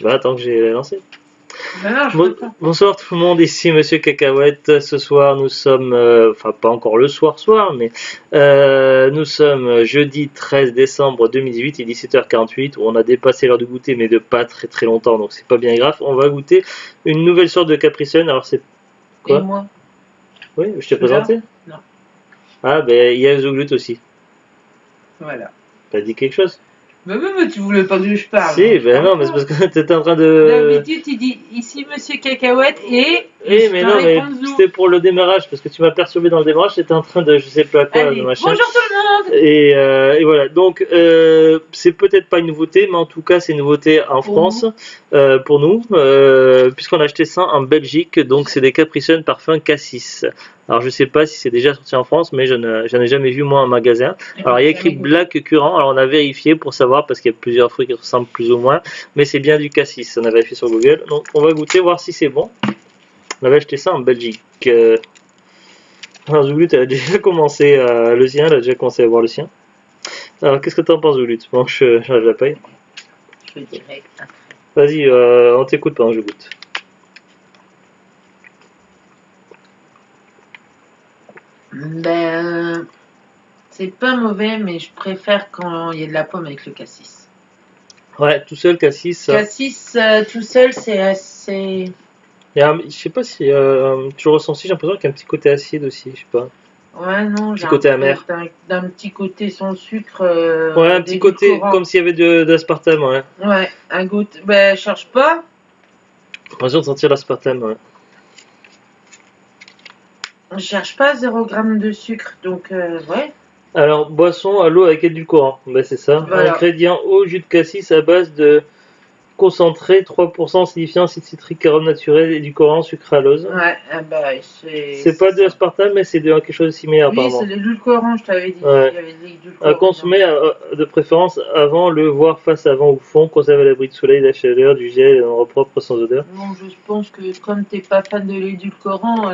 Bah attends que j'ai lancé. Ben non, je peux pas. Bonsoir tout le monde, ici Monsieur Cacahuète. Ce soir nous sommes, enfin pas encore le soir, mais nous sommes jeudi 13 décembre 2018, il est 17h48, où on a dépassé l'heure de goûter, mais de pas très très longtemps, donc c'est pas bien grave. On va goûter une nouvelle sorte de Capri Sun. Alors c'est Et quoi? moi? Oui, je t'ai Celui-là? présenté. Non. Ah ben il y a Zoglut aussi. Voilà. T'as dit quelque chose? Mais tu voulais pas que je parle. Si, Je ben parle non, mais c'est pas. parce que t'étais en train de. D'habitude, tu dis ici Monsieur Cacahuète et. Eh, je mais te non, mais réponds zou. c'était pour le démarrage, parce que tu m'as perturbé dans le démarrage, j'étais en train de, je sais pas quoi, de Allez, machin. bonjour tout le monde. Et voilà, donc c'est peut-être pas une nouveauté, mais en tout cas c'est une nouveauté en France, pour nous, puisqu'on a acheté ça en Belgique, donc c'est des Capri Sun parfum Cassis. Alors je sais pas si c'est déjà sorti en France, mais j'en ai jamais vu moi en magasin. Alors il y a écrit Black Currant, alors on a vérifié pour savoir, parce qu'il y a plusieurs fruits qui ressemblent plus ou moins, mais c'est bien du Cassis, on a vérifié sur Google, donc on va goûter, voir si c'est bon. On avait acheté ça en Belgique. Alors Zoulut, elle a déjà commencé le sien, elle a déjà commencé à voir le sien. Alors qu'est-ce que t'en penses Zoulut? Bon, j'enlève la paille. Je dirais. Vas-y, on t'écoute pendant que je goûte. Ben, c'est pas mauvais, mais je préfère quand il y a de la pomme avec le cassis. Ouais, tout seul Cassis. Cassis tout seul, c'est assez. Je sais pas si tu ressens aussi, j'ai l'impression qu'il y a un petit côté acide aussi, je sais pas. Ouais, non, Petit côté amer. D'un petit côté sans sucre. Ouais, un petit côté comme s'il y avait d'aspartame, ouais. Ouais, un goût. Ben, cherche pas. J'ai l'impression de sentir l'aspartame, ouais. On cherche pas 0 g de sucre, donc ouais. Alors, boisson à l'eau avec édulcorant, ben c'est ça. Voilà. Ingrédients eau, jus de cassis à base de concentré, 3% acidifiant, acide citrique, arôme naturel, édulcorant, sucralose. Ouais, bah C'est pas de l'aspartame, mais c'est de quelque chose de similaire oui, apparemment. c'est l'édulcorant, je t'avais dit. Ouais. Il y avait de l'édulcorant. À consommer de préférence avant le voir face avant ou fond, conserver à l'abri de soleil, de la chaleur, du gel, et en propre sans odeur. Bon, je pense que comme t'es pas fan de l'édulcorant.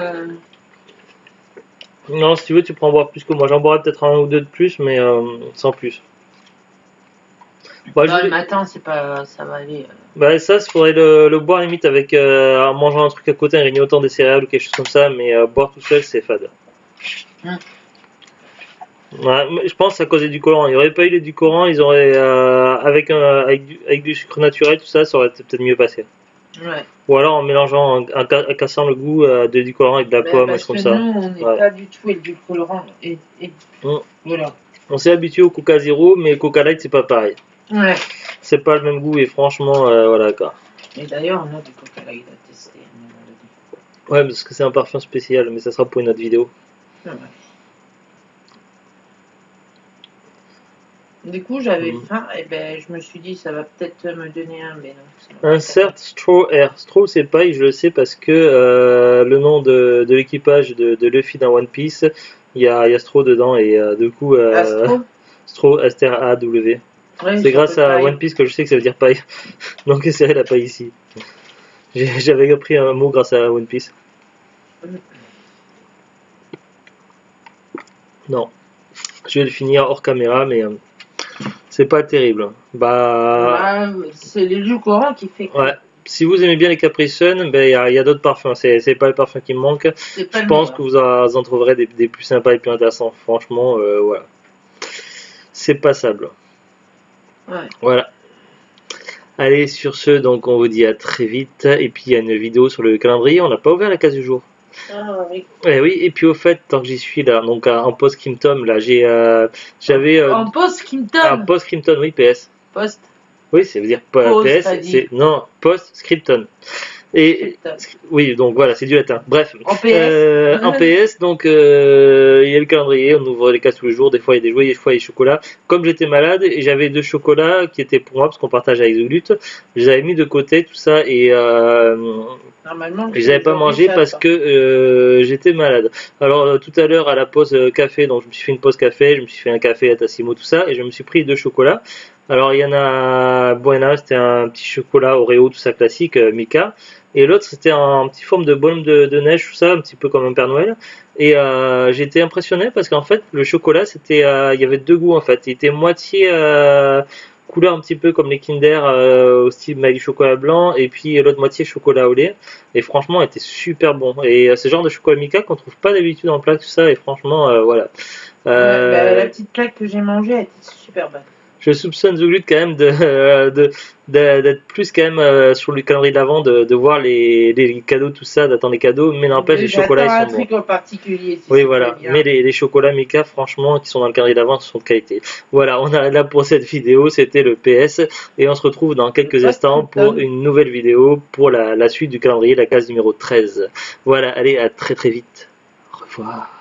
Non, si tu veux, tu peux en boire plus que moi. J'en boirais peut-être un ou deux de plus, mais sans plus. Bah, le matin, c'est pas, ça va aller. Bah, ça, il faudrait le boire limite avec en mangeant un truc à côté, un grignotant des céréales ou quelque chose comme ça, mais boire tout seul, c'est fade. Ouais, je pense que c'est à cause du colorant. Il n'y aurait pas eu les édulcorants, ils auraient avec du sucre naturel, tout ça, ça aurait peut-être mieux passé. Ouais. Ou alors en mélangeant, en cassant le goût de édulcorant avec de la pomme, parce comme que ça. nous, on n'est pas du tout édulcorant. Voilà. On s'est habitué au Coca Zéro, mais Coca Light, c'est pas pareil. Ouais. C'est pas le même goût et franchement, voilà quoi. Et d'ailleurs, on a du Coca Light à tester. Ouais, parce que c'est un parfum spécial, mais ça sera pour une autre vidéo. Ouais. Du coup, j'avais faim et ben je me suis dit ça va peut-être me donner un, mais non. Insert Straw Air. Straw, c'est paille, je le sais parce que le nom de l'équipage de Luffy dans One Piece, il y a Straw dedans et du coup Straw S-T-R-A-W. Ouais, c'est grâce à One Piece que je sais que ça veut dire paille. Donc essayez la paille ici. J'avais appris un mot grâce à One Piece. Non. Je vais le finir hors caméra, mais c'est pas terrible. Bah, c'est l'édulcorant qui fait. Ouais. Si vous aimez bien les Capri Sun, ben il y a d'autres parfums. C'est pas les parfums qui me manquent. Je pense que vous en trouverez des plus sympas et plus intéressants. Franchement, voilà. C'est passable. Ouais. Voilà. Allez, sur ce, donc on vous dit à très vite. Et puis il y a une vidéo sur le calendrier. On n'a pas ouvert la case du jour. Ah oui. Oui, et puis au fait, tant que j'y suis là, donc en post-scriptum, là, j'avais. En post-scriptum. En post-scriptum, oui, PS. Post. Oui, ça veut dire PS. Non, post-scriptum. Et oui, donc voilà, c'est du latin. Bref, en PS, en PS donc il y a le calendrier, on ouvre les cases tous les jours, des fois il y a des jouets, des fois il y a des chocolats. Comme j'étais malade et j'avais 2 chocolats qui étaient pour moi parce qu'on partage avec Zoulut, je les avais mis de côté tout ça et normalement je n'avais pas mangé parce que j'étais malade. Alors tout à l'heure à la pause café, donc je me suis fait une pause café, je me suis fait un café à Tassimo tout ça et je me suis pris 2 chocolats. Alors il y en a Buena, c'était un petit chocolat Oreo, tout ça classique, Mika. Et l'autre c'était un petit forme de bonhomme de neige, tout ça, un petit peu comme un Père Noël. Et j'étais impressionné parce qu'en fait le chocolat c'était, il y avait 2 goûts en fait. Il était moitié couleur un petit peu comme les Kinder au style maïs chocolat blanc et puis l'autre moitié chocolat au lait. Et franchement, était super bon. Et ce genre de chocolat Milka qu'on trouve pas d'habitude en plat, tout ça. Et franchement, voilà. Ouais, bah, la petite plaque que j'ai mangée, elle était super bonne. Je soupçonne Zouglut quand même d'être plus quand même sur le calendrier de l'avant, de voir les cadeaux, tout ça, d'attendre les cadeaux, mais n'empêche les chocolats ils sont un truc en particulier. oui, voilà. Mais les chocolats Milka, franchement, qui sont dans le calendrier d'avant, sont de qualité. Voilà, on arrête là pour cette vidéo. C'était le PS. Et on se retrouve dans quelques instants pour une nouvelle vidéo pour la suite du calendrier, la case numéro 13. Voilà, allez, à très très vite. Au revoir.